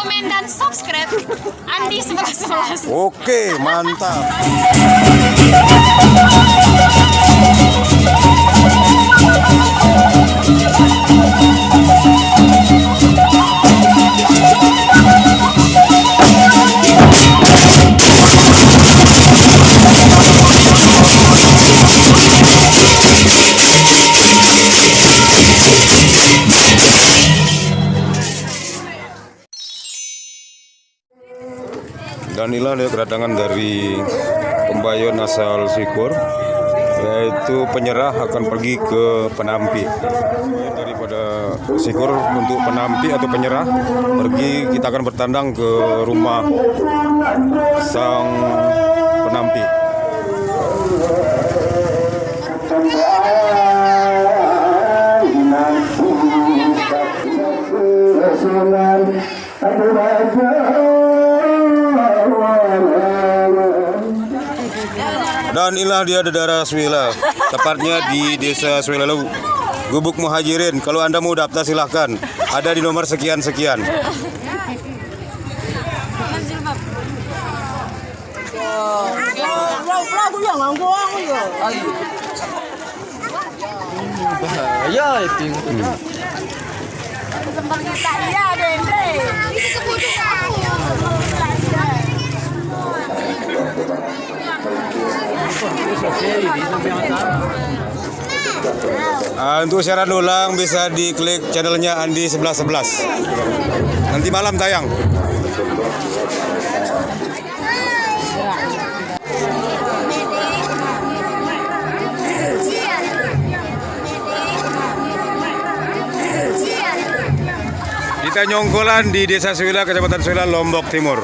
komen, dan subscribe Andi 1111. Oke, mantap. Dan inilah dia kedatangan dari pembayon asal Sikur, yaitu penyerah akan pergi ke Penampi. Daripada Sikur untuk Penampi atau penyerah pergi, kita akan bertandang ke rumah sang Penampi. Dan inilah dia Dedara Swila, tepatnya di Desa Swilalu, Gubuk Muhajirin. Kalau Anda mau daftar silahkan, ada di nomor sekian-sekian. Bahaya itu. Untuk siaran ulang bisa diklik channelnya Andi 1111. Nanti malam tayang. Kita nyongkolan di Desa Swila, Kecamatan Swila, Lombok Timur.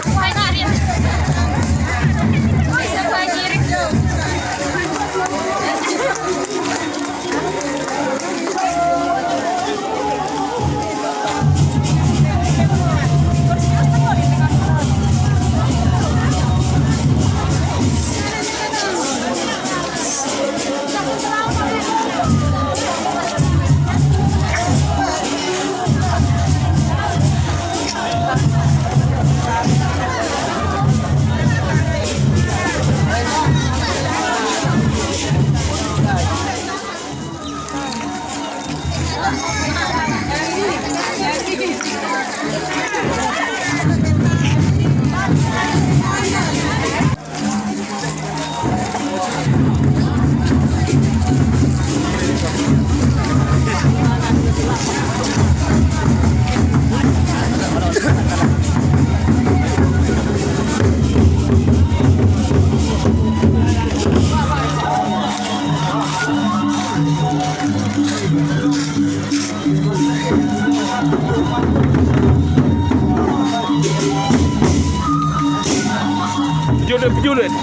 Pejulit.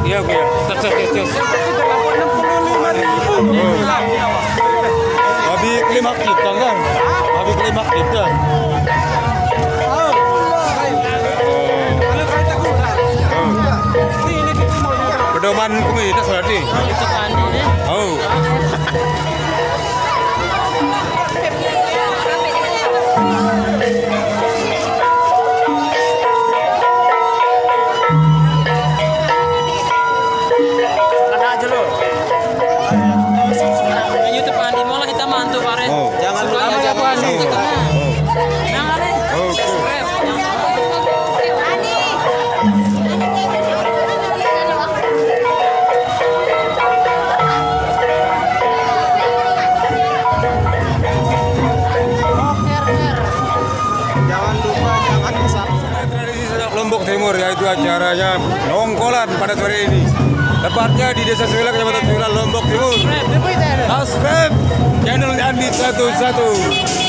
Iya, oke ya. Terus. Habis klimak kita kan? Habis klimak kita. Pedoman komunitas berarti? Oh. YouTube Andi Mola kita mantu Pak. Jangan lupa jangan lupa. Oke. Jangan lupa jangan subscribe. Tradisi Sasak Lombok Timur yaitu acaranya nongkolan pada sore ini. Tepatnya di Desa Sewila, Kecamatan Sewila, Lombok Timur. Subscribe channel Andi 11.